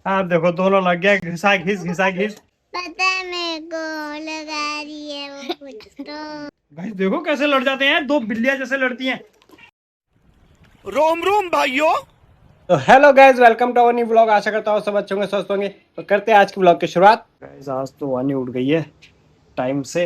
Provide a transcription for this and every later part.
हाँ देखो दोनों लग गया, घिसा घिस घिसा घिस। पता है मेरे को लगा रही है वो कुछ तो। भाई देखो कैसे लड़ जाते हैं, दो बिल्लियां जैसे लड़ती हैं। रोम रोम भाइयों। तो hello guys, welcome to our new blog. आशा करता हूँ सब अच्छे होंगे, स्वस्थ होंगे। तो करते हैं आज की ब्लॉग की शुरुआत। गाइज आज तो वानी उठ गई है टाइम से।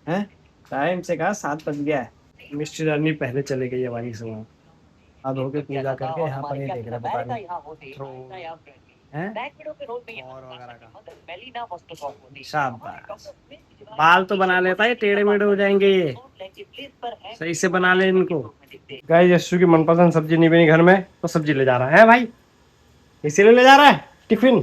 हैं टाइम से कहा 7 बज गया है। मिस्टर रानी पहले चले गई है वानी से वहाँ। अब होके पूजा करके यहाँ पर ये देख रहे और वगैरह का। शाबाश। बाल तो बना लेता है, टेढ़े मेढ़े हो जाएंगे ये। सही से बना ले इनको। गाइस यशु की मनपसंद सब्जी नहीं बनी घर में, तो सब्जी ले जा रहा है भाई, इसीलिए ले जा रहा है टिफिन।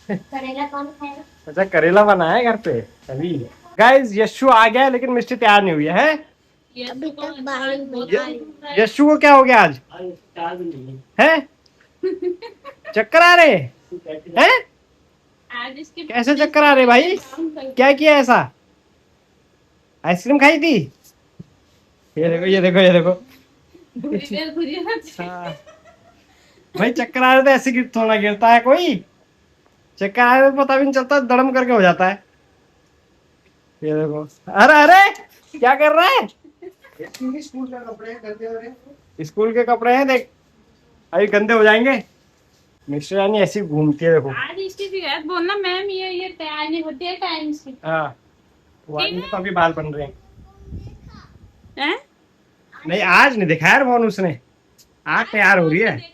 करेला कौन खाएगा? अच्छा करेला बना है घर पे तभी। गाइस यशु आ गया लेकिन मिष्टी तैयार नहीं हुई है। अभी तक बाहर बैठा यशु को क्या हो गया आज है? चक्कर आ रहे हैं? कैसे चक्कर आ रहे भाई? क्या किया ऐसा? आइसक्रीम खाई थी? ये देखो ये देखो ये देखो। हाँ। भाई चक्कर आ रहे तो ऐसे थोड़ा गिरता है कोई? चक्कर आ रहे तो पता भी नहीं चलता, दड़म करके हो जाता है। ये देखो। अरे अरे क्या कर रहा है? स्कूल के कपड़े गंदे हो रहे। स्कूल के कपड़े हैं देख, अभी गंदे हो जाएंगे। मिस्टर रानी ऐसी घूमती है देखो। आज इसकी शिकायत बोलना मैम, ये तैयार नहीं होती है टाइम से। हाँ वानी तो अभी बाल बन रहे हैं। हैं? नहीं आज नहीं देखा यार फोन उसने, आज तैयार हो रही है।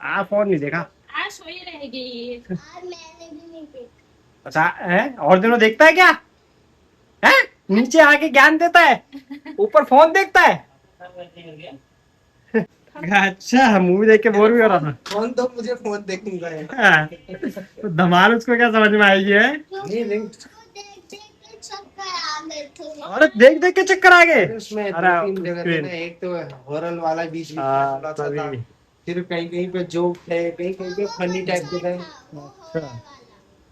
आज फोन नहीं देखा। आज सोई रहेगी। आज मैंने भी नहीं देखा। अच्छा है, और दिनों देखता है क्या? है नीचे आके ज्ञान देता है, ऊपर फोन देखता है। अच्छा मूवी देख के बोर भी हो रहा था। फोन तो मुझे फोन देखूंगा है। हाँ, तो धमाल उसको क्या समझ में आएगी है? नहीं नहीं, देख देख के चक्कर आ गए थे। और देख देख के चक्कर आ गए। उसमें अरे, 2-3 जगह थे ना, एक तो हॉरर वाला बीच में हाँ, थोड़ा सा था, तभी। फिर कहीं कहीं पे जोक थे, कहीं कहीं पे फनी टाइप के थे।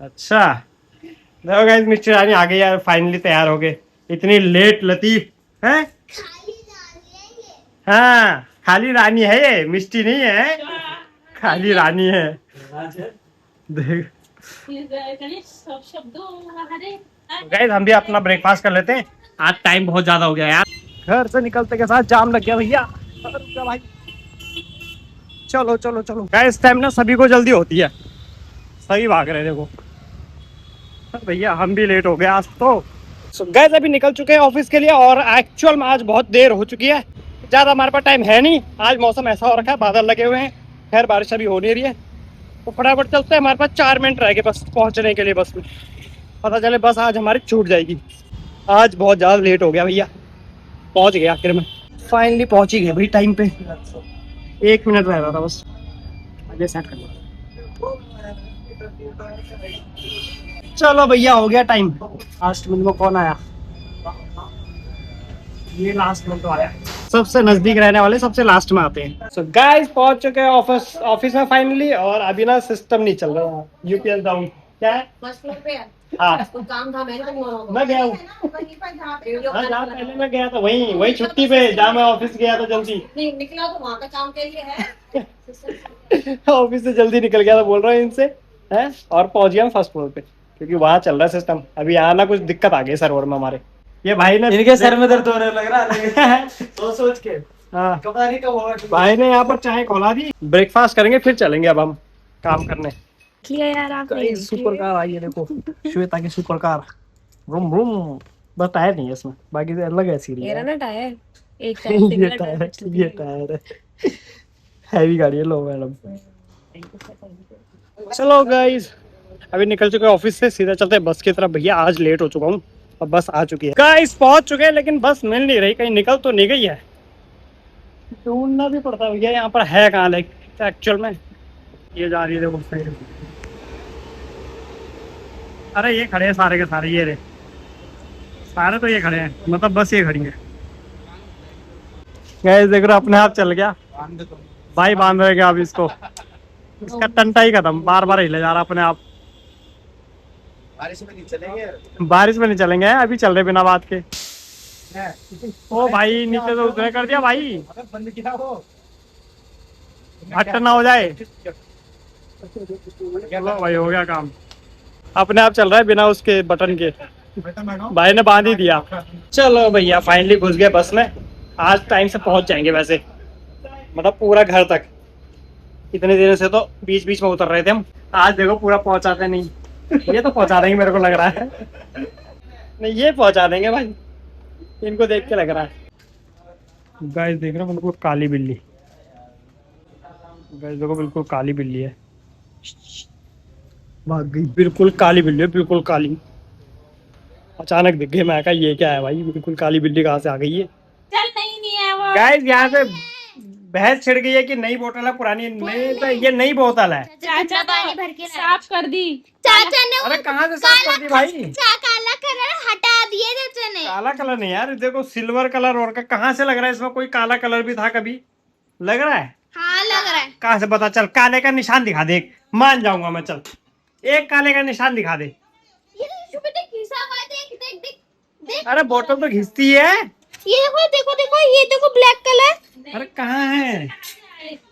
अच्छा देखो गाइस मिस्टर रानी आ गई यार, फाइनली तैयार हो गए। इतनी लेट लतीफ है। खाली डाली है ये। हाँ खाली रानी है ये, मिस्टी नहीं है, खाली रानी है। देख सब शब्दों गाइस हम भी अपना ब्रेकफास्ट कर लेते हैं, आज टाइम बहुत ज्यादा हो गया यार। घर से निकलते के साथ जाम लग गया भैया। भाई चलो चलो चलो। गाइस टाइम ना सभी को जल्दी होती है, सभी भाग रहे हैं देखो। भैया हम भी लेट हो गए आज तो। गाइस अभी निकल चुके हैं ऑफिस के लिए, और एक्चुअल में आज बहुत देर हो चुकी है। ज़्यादा हमारे पास टाइम है नहीं, आज मौसम ऐसा हो रखा है, बादल लगे हुए हैं। खैर बारिश अभी हो नहीं रही है, तो फटाफट चलते हैं। हमारे पास 4 मिनट रह गए बस पहुंचने के लिए। बस में पता चले बस आज हमारी छूट जाएगी। आज बहुत ज़्यादा लेट हो गया भैया, पहुंच गए आखिर में, फाइनली पहुंच ही गए भाई टाइम पे। 1 मिनट रह रहा था बस, आगे सेट कर लो। चलो भैया हो गया टाइम। लास्ट मिनट में कौन आया? ये लास्ट मिनट तो आया। सबसे नजदीक रहने वाले सबसे लास्ट में आते हैं। सो गाइस पहुंच चुके हैं ऑफिस में फाइनली, और अभी ना सिस्टम नहीं चल रहा है, यूपीएस डाउन। क्या है? फर्स्ट फ्लोर पे है। हाँ कोई काम था, मैंने तो मैं गया हूँ। वहीं पर जहाँ हाँ जहाँ पहले मैं गया था वही वही छुट्टी पे, जहाँ मैं ऑफिस गया था जल्दी। नहीं निकला तो वहाँ का काम के लिए है। ऑफिस से जल्दी निकल गया था बोल रहा हूँ इनसे है, और पहुंच गया फर्स्ट फ्लोर पे, क्योंकि वहाँ चल रहा है सिस्टम। अभी यहाँ ना कुछ दिक्कत आ गई सर्वर में हमारे। ये भाई ने इनके सर में दर्द होने लग रहा है सोच के। हाँ पता नहीं कब होगा। भाई ने यहाँ पर चाय खोला दी। ब्रेकफास्ट करेंगे फिर चलेंगे अब हम काम करने। लिया यार आपने। सुपर कार आई है देखो, श्वेता की सुपर कार। रूम रूम बस टायर नहीं है इसमें, बाकी से अलग है सीरीज। मेरा ना टायर एक ये टायर है, ये टायर है। हैवी गाड़ी है। लो मैडम चलो गाइस अभी निकल चुके हैं ऑफिस से, सीधा चलते हैं बस की तरफ। भैया आज लेट हो चुका हूँ, अब बस आ चुकी है। गाइस पहुंच चुके हैं, लेकिन बस मिल नहीं रही, कहीं निकल तो नहीं गई है। ढूंढना भी पड़ता है भैया यहाँ पर है कहाँ लाइक एक्चुअल में। ये जा रही है देखो साइड। अरे ये खड़े हैं सारे के सारे, ये रे सारे तो ये खड़े हैं, मतलब बस ये खड़ी है। गाइस देख रहे हो अपने आप चल गया भाई, बांध रहे अब इसको, इसका टंटा ही खत्म, बार बार हिले जा रहा अपने आप। बारिश में नहीं चलेंगे। बारिश में नहीं चलेंगे, अभी चल रहे बिना बात के। ओ भाई नीचे तो उसने कर दिया भाई, बंद किया हो, हट ना हो जाए। चलो भाई हो गया काम, अपने आप चल रहा है बिना उसके बटन के, भाई ने बांध ही दिया। चलो भैया फाइनली घुस गए बस में, आज टाइम से पहुंच जाएंगे वैसे, मतलब पूरा घर तक। इतने दिनों से तो बीच बीच में उतर रहे थे हम, आज देखो पूरा पहुंचाते नहीं। ये तो पहुंचा देंगे मेरे को लग रहा है, नहीं ये पहुंचा देंगे भाई, इनको देख के लग रहा है। गाइस देख रहे हो बिल्कुल काली बिल्ली, गाइस देखो बिल्कुल काली बिल्ली है, भाग गई, बिल्कुल काली बिल्ली है, बिल्कुल काली। अचानक दिख गई, मैं कहा ये क्या है भाई, बिल्कुल काली बिल्ली कहाँ से आ गई है। चल नहीं है वो। गाइस यहाँ पे बहस छिड़ गई है कि नई बोतल है पुरानी नहीं, तो ये नई बोतल है। चाचा पानी भर के साफ कर दी। चाचा ने अरे कहाँ से साफ कर दी भाई, काला कलर हटा दिए चाचा ने। काला कलर नहीं यार, देखो सिल्वर कलर और का कहाँ से लग रहा है, इसमें कोई काला कलर भी था कभी, लग रहा है? हाँ लग रहा है। कहाँ से पता चल, काले का निशान दिखा दे, मान जाऊंगा मैं, चल एक काले का निशान दिखा दे। ये शुभ देख घिसा हुआ है, देख देख देख देख। अरे बोतल तो घिसती है। ये देखो देखो देखो, ये देखो ब्लैक कलर। अरे कहाँ है?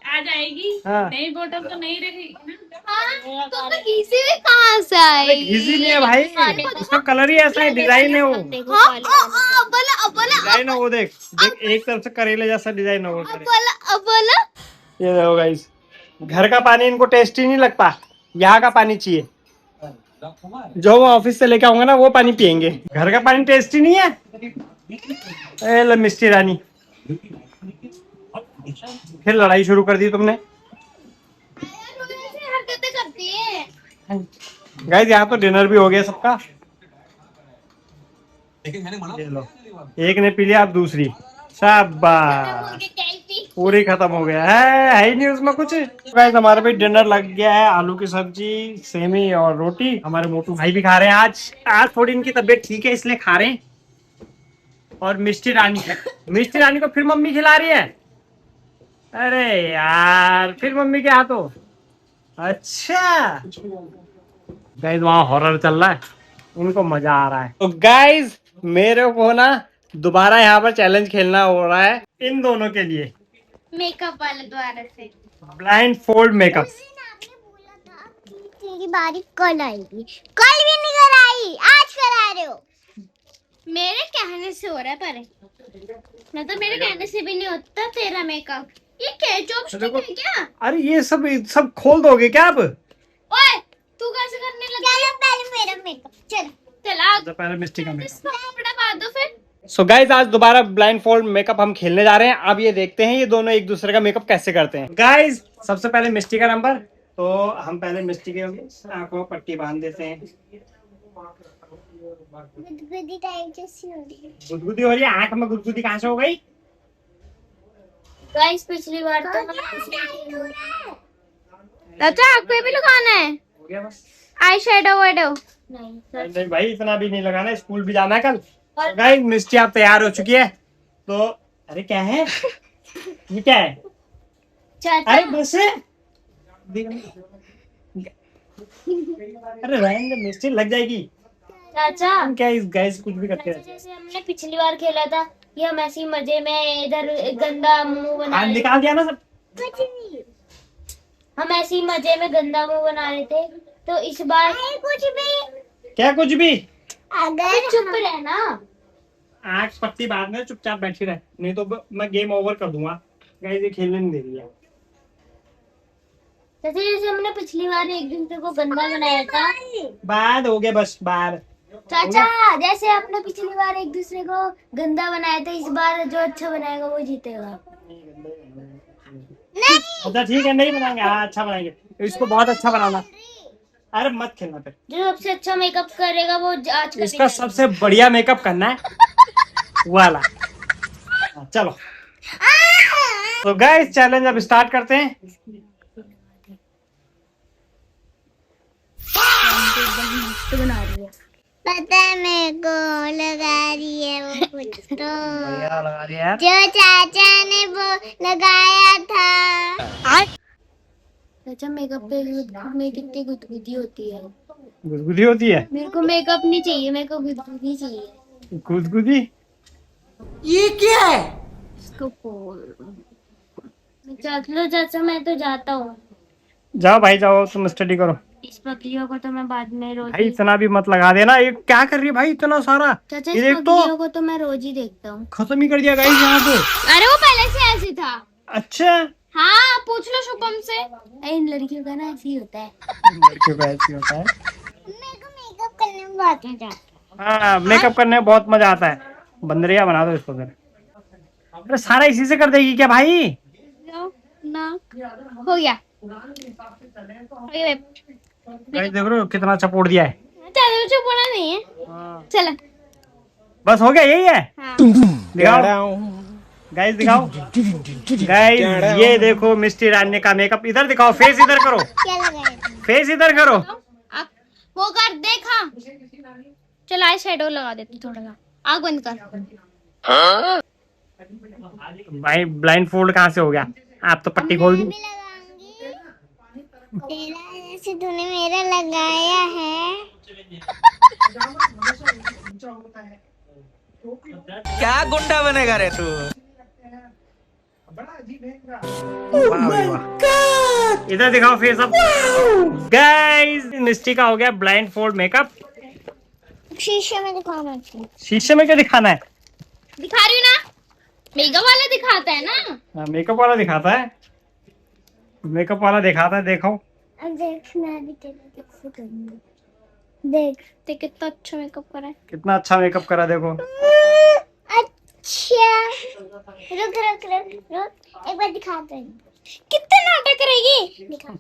आ जाएगी। हाँ। नई बोतल तो नहीं रखेगी ना। हाँ तो घिसी हुई कहाँ से आई? घिसी नहीं है भाई, उसका कलर ही ऐसा है, डिजाइन है वो, हाँ बोला डिजाइन है वो, देख देख एक तरफ से करेले जैसा डिजाइन है वो। बोला। ये देखो गाइस, घर का पानी इनको टेस्टी नहीं लगता, यहाँ का पानी चाहिए, जो वो ऑफिस से लेके आऊंगा ना वो पानी पियेंगे, घर का पानी टेस्टी नहीं है। ए ले मिस्टी रानी, फिर लड़ाई शुरू कर दी तुमने। हरकतें करती है। गाइस यहाँ तो डिनर भी हो गया सबका, ये लो एक ने पी लिया, अब दूसरी, शाबाश पूरी खत्म हो गया है ही नहीं उसमें कुछ। गाइस हमारे भाई डिनर लग गया है, आलू की सब्जी, सेमी और रोटी, हमारे मोटू भाई भी खा रहे हैं। आज थोड़ी इनकी तबीयत ठीक है इसलिए खा रहे हैं। और मिष्टी रानी को फिर मम्मी खिला रही है, अरे यार फिर मम्मी के हाथों। अच्छा गाइस वहाँ हॉरर चल रहा है, उनको मजा आ रहा है। तो गाइस मेरे को ना दोबारा यहाँ पर चैलेंज खेलना हो रहा है इन दोनों के लिए, मेकअप वाले द्वारा से। Blind fold makeup. आपने बोला था कि तेरी बारी कल आएगी, कल भी नहीं कराई, आज करा रहे हो। मेरे कहने से हो रहा है, पर नहीं तो मेरे कहने से भी नहीं होता तेरा मेकअप। ये क्या चॉपस्टिक है क्या? अरे ये सब खोल दोगे क्या आप? ओए तू कैसे करने लगा? चलो पहले मेरा मेकअप, चल चला पहले मिस्टी का मेकअप। कपड़ा पा दो फिर। सो गाइज आज दोबारा ब्लाइंड फोल्ड मेकअप हम खेलने जा रहे हैं। अब ये देखते हैं ये दोनों एक दूसरे का मेकअप कैसे करते हैं। गाइज सबसे पहले मिस्टी का नंबर, तो हम पहले मिस्टी के आंखों में पट्टी बांध देते हैं। गुदगुदी टाइप जैसी हो रही है। गुदगुदी हो रही है, आंख में गुदगुदी कहाँ से हो गई? गाइस पिछली बार तो चाचा आपको भी लगाना है हो गया बस। आई शेडो वेडो। नहीं नहीं भाई इतना भी नहीं लगाना, स्कूल भी जाना है कल। गाइस मिस्टी आप तैयार हो चुकी है, तो अरे क्या है ये क्या है? चाचा अरे बस अरे रहने दे, मिस्टी लग जाएगी। चाचा हम क्या इस गाइस कुछ भी करते रहते हैं। जैसे हमने पिछली बार खेला था, ये हम ऐसी मजे में इधर गंदा मुंह बना आज रहे निकाल दिया ना सब। हम ऐसे ही मजे में गंदा मुंह बना रहे थे, तो इस बार कुछ भी क्या कुछ भी? अगर चुप रहना, आंख पट्टी बाद में चुपचाप बैठी रहे, नहीं तो मैं गेम ओवर कर दूंगा। गाइस ये खेलने नहीं दे रही है। जैसे जैसे हमने पिछली बार एक दूसरे को गंदा बनाया था, बाद हो गया बस बार। चाचा जैसे आपने पिछली बार एक दूसरे को गंदा बनाया था, इस बार जो अच्छा बनाएगा वो जीतेगा। अच्छा ठीक है नहीं बनाएंगे, हाँ अच्छा बनाएंगे, इसको बहुत अच्छा बनाना। अरे मत खेलना फिर, जो सबसे अच्छा मेकअप करेगा वो आज का इसका सबसे बढ़िया मेकअप करना है वाला। चलो तो गाइस चैलेंज अब स्टार्ट करते हैं। बना रही है, पता है मेरे को लगा रही है वो कुछ तो बढ़िया लगा रही है यार। जो चाचा ने वो लगाया था। चाचा मेकअप पे में कितनी गुदगुदी होती है। गुदगुदी होती है? मेरे को मेकअप नहीं चाहिए, मेरे को गुदगुदी चाहिए। गुदगुदी ये क्या है? इसको चलो चाचा मैं तो जाता हूँ। जाओ भाई जाओ, तुम स्टडी करो इस बकरियों को तो मैं बाद में रोज भाई, इतना भी मत लगा देना। ये क्या कर रही है भाई इतना सारा? चाचा, ये इस देख तो, बकरियों को तो मैं रोज ही देखता हूँ। खत्म ही कर दिया गाइस यहाँ पे। अरे वो पहले से ऐसे था। अच्छा, हाँ पूछ लो शुभम से। इन लड़कियों का ना ऐसे ही होता है। लड़कियों का ऐसे होता है। मेरे को मेकअप करने में बहुत मजा आता है। हाँ, मेकअप करने में बहुत मजा आता है। बंदरिया बना दो इसको फिर। अरे सारा इसी से कर देगी क्या भाई? ना हो गया, हो गया। गाइस देख रहे हो कितना चपोड़ दिया है। चलो चुप होना नहीं है। चलो बस हो गया, यही है। हाँ। दिखाओ गाइस, दिखाओ गाइस, ये देखो मिस्टी रानी का मेकअप। इधर दिखाओ, फेस इधर करो, क्या लगाया तुम? फेस इधर करो। आप वो कर देखा। चल आई शेडो लगा देती थोड़ा सा। आग बंद कर। भाई ब्लाइंड फोल्ड कहाँ से हो गया? आप तो पट्टी खोल दी। मैं भी लगाऊंगी। तेरा जैसे तूने मेरा लगाया है। क्या गुंडा बनेगा रे तू? इधर दिखाओ फेस अब। गाइस मिस्टी का हो गया ब्लाइंड फोल्ड मेकअप। शीशे में दिखाना चाहिए। शीशे में क्या दिखाना है? दिखा रही हूँ ना, मेकअप वाला दिखाता है ना। हाँ, मेकअप वाला दिखाता है, मेकअप वाला दिखाता है। देखो अब देख, मैं भी तेरे से करूंगी। देख ते कितना अच्छा मेकअप करा है। कितना अच्छा मेकअप करा, देखो। अच्छा रुक रुक रुक रुक, एक बार दिखाते हैं। कितना नाटक करेगी, दिखा।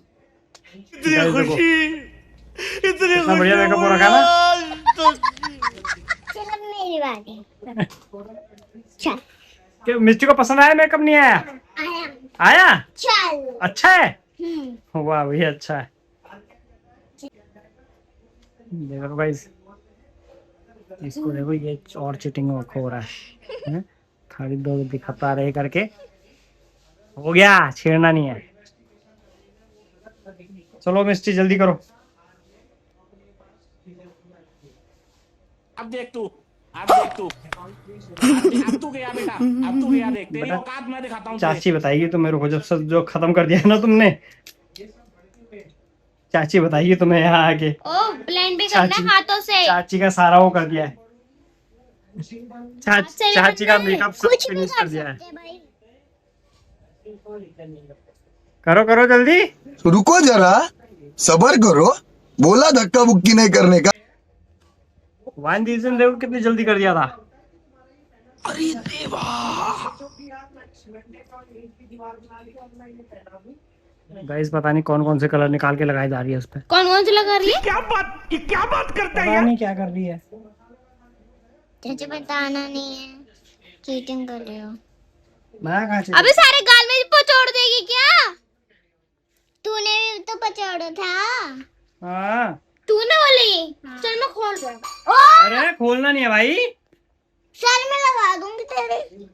इतनी खुशी, इतना बढ़िया मेकअप हो रखा ना। चल अब मेरी बारी। चल कि मिस्टी को पसंद आया मेकअप? नहीं आया? आया। आया? चल अच्छा है। वाह भैया अच्छा है। देखो गाइस, इसको देखो, ये और चीटिंग हो रहा है। खाली दो दिखाता रहे करके हो गया, छेड़ना नहीं है। चलो मिस्टी जल्दी करो। अब देख तू, अब तू गया बेटा, अब तू गया। देख तेरी औकात मैं दिखाता हूँ। चाची बताएगी तो मेरे को, जब सब जो खत्म कर दिया ना तुमने, चाची बताएगी तुम्हें यहाँ आके। ओ ब्लेंड भी करना है हाथों से। चाची का सारा वो कर दिया है। चाची का मेकअप सब कुछ भी फिनिश कर कर दिया है। सकते हैं भाई। करो करो जल्दी। रुको जरा, सबर करो। बोला धक्का बुक्की नहीं करने का। वन रीजन देखो कितनी जल्दी कर दिया था। अरे देवा, गाइस पता नहीं कौन कौन से कलर निकाल के लगाई जा रही है उस पे। कौन कौन से लगा रही है? क्या बात करता है पता नहीं क्या कर रही है। तुझे बताना नहीं है, चीटिंग कर रहे हो। मैं कहाँ से? अबे सारे गाल में पचोड़ देगी क्या? तूने भी तो पचोड़ा था। हाँ, तूने बोली। चल मैं खोल रहा हूँ। ओ अरे खोलना नहीं है भाई। चल मैं लगा दूंगी तेरे।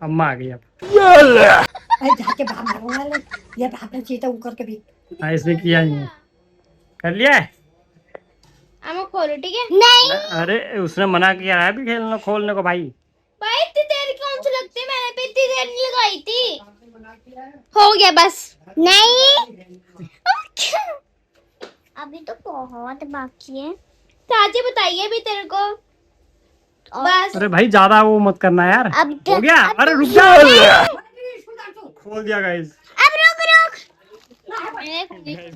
अम्मा आ गई अब। जाके बाहर मारूंगा ले, ये हाथ में चीता ऊपर के भी। हाँ, इसने किया नहीं है। कर लिया है? मैं खोलो ठीक है? नहीं अरे उसने मना किया है भी खेलना खोलने को भाई। भाई इतनी देर कौन सी लगती है? मैंने भी इतनी देर नहीं लगाई थी। हो गया बस। नहीं अभी तो बहुत बाकी है। चाची बताइए भी तेरे को। बस अरे भाई ज्यादा वो मत करना यार। अब हो गया? अरे रुक जा। खोल दिया गाइस, अब रुक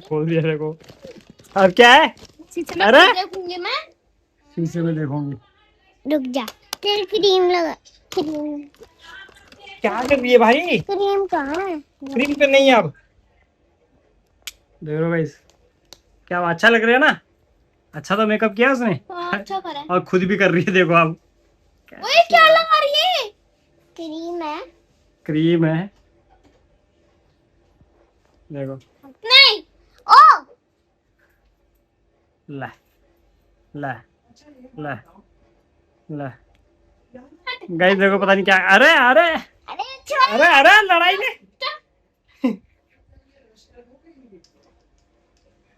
खोल दिया देखो। अब क्या है? अरे देखूंगी मैं। शीशे में देखूंगी। रुक जा, तेरी क्रीम लगा। क्रीम क्या कर रही है भाई? क्रीम कहाँ है? क्रीम पे नहीं है अब। देख लो गाइस, क्या अच्छा लग रहा है ना? अच्छा तो मेकअप किया उसने। अच्छा करा है। और खुद भी कर रही है देखो अब। ओए क्या लगा रही है? क्रीम है। क्रीम है देखो। नहीं ओ ला ला ला ला गाइस देखो, पता नहीं क्या। अरे अरे अरे छोड़। अरे अरे लड़ाई में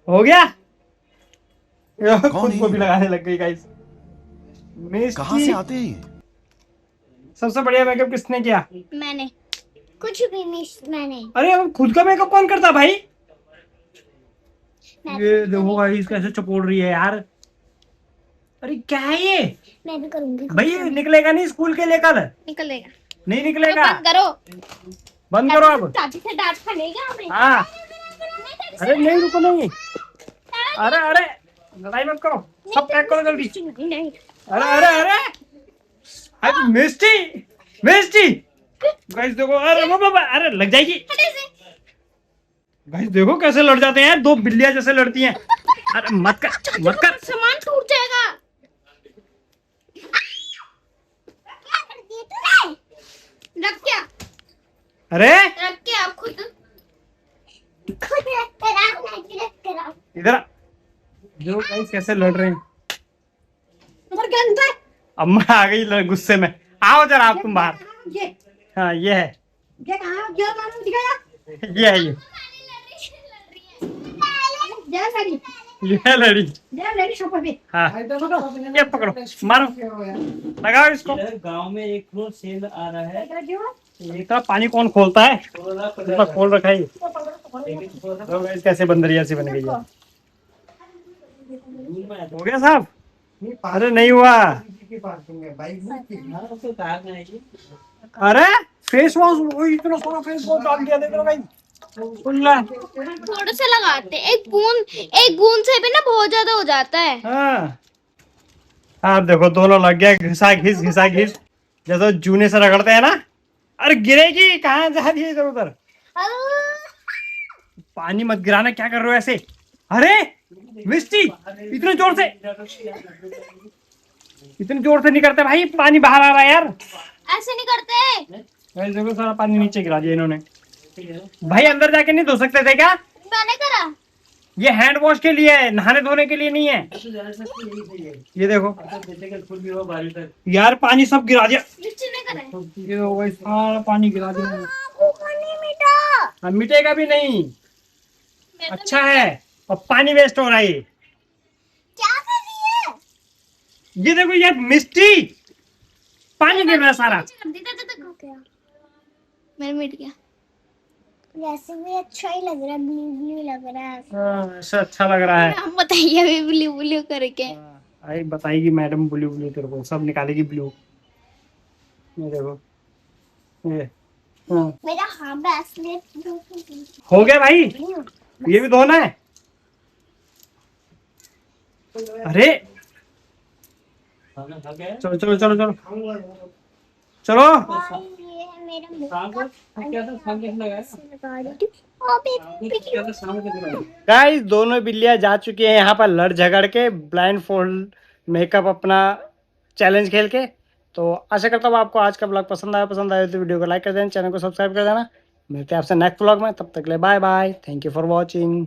हो गया। खुद को भी लगाने लग गई गाइस। कहाँ से आते हैं ये? सबसे बढ़िया मेकअप किसने किया? मैंने। कुछ भी मिस मैंने अरे अब खुद का मेकअप कौन करता भाई? मैं ये देखो गाइस कैसे चपोड़ रही है यार। अरे क्या है ये मैं भी करूंगी भाई? ये निकलेगा नहीं स्कूल के लिए कल? निकलेगा नहीं निकलेगा। बंद करो बंद करो अब। चाची से डांट खानेगा हमें हाँ अरे नहीं रुको नहीं। अरे अरे लड़ाई मत करो, सब पैक करो जल्दी। नहीं अरे अरे अरे अरे मिस्टी मिस्टी गाइस देखो। अरे बाबा अरे लग जाएगी। गाइस देखो कैसे लड़ जाते हैं, दो बिल्लियां जैसे लड़ती हैं। अरे मत कर मत कर। सामान टूट जाएगा। क्या कर दिया तूने? रख क्या? अरे रख के आप खुद रख कर आओ, रख कर आओ। इधर आ। देखो गाइस कैसे लड़ रहे हैं। उधर क्या अंदर है? अम्मा आ गई गुस्से में। आओ जरा आप तुम बाहर। ये हाँ ये है कहाँ गया? मालूम दिखाया? ये है ये जय लड़ी, ये लड़ी। जय लड़ी सोफे पे। हाँ ये पकड़ो मारो, लगाओ इसको। गांव में एक रोज सेल आ रहा है। इधर क्यों? इतना पानी कौन खोलता है? सोलह इतना खोल रखा है ये। पकड़ो। देखो गाइस कैसे बंदरिया सी बन गई है। हो गया साहब? अरे नहीं हुआ। अरे फेस वॉश इतना सारा फेस वॉश डाल दिया। देख रहे हो गाइस खुला। थोड़ा सा लगाते हैं, एक बूंद से भी ना बहुत ज्यादा हो जाता है। हाँ आप देखो दोनों लग गया घिसा घिस जैसे जूने से रगड़ते हैं ना। अरे गिरेगी कहाँ जा रही है इधर उधर। पानी मत गिराना, क्या कर रहे हो ऐसे? अरे मिस्टी इतने जोर से नहीं करते भाई, पानी बाहर आ रहा है यार। ऐसे नहीं करते। भाई देखो सारा पानी नीचे गिरा दिया इन्होंने। भाई अंदर जाके नहीं धो सकते थे क्या? मैंने करा। ये हैंड वॉश के लिए है, नहाने धोने के लिए नहीं है। ये देखो यार पानी सब गिरा दिया। नीचे नहीं करे। ये देखो भाई सारा पानी गिरा दिया। नहीं मीठा। हाँ, मिटेगा भी नहीं। मैं तो अच्छा है और पानी वेस्ट हो रहा है ये। क्या कर रही है? ये देखो ये मिस्टी पानी गिर रहा है सारा। मेरा मिट गया। वैसे भी अच्छा ही लग रहा है, ब्लू लग रहा है। हाँ, ऐसा अच्छा लग रहा है। हम बताइए अभी ब्लू करके। आई बताएगी मैडम ब्लू तेरे को सब निकालेगी ब्लू। ये देखो ये। हाँ। मेरा हाँ ब्रेसलेट हो गया भाई, ये भी धोना है। अरे चलो चलो चलो चलो चलो। ये है मेरा गाइस दोनों बिल्लियां जा चुकी हैं यहाँ पर लड़ झगड़ के ब्लाइंड फोल्ड मेकअप अपना चैलेंज खेल के। तो आशा करता हूँ आपको आज का ब्लॉग पसंद आया तो वीडियो को लाइक कर देना, चैनल को सब्सक्राइब कर देना। मिलते हैं आपसे नेक्स्ट ब्लॉग में, तब तक के लिए bye bye. Thank you for watching.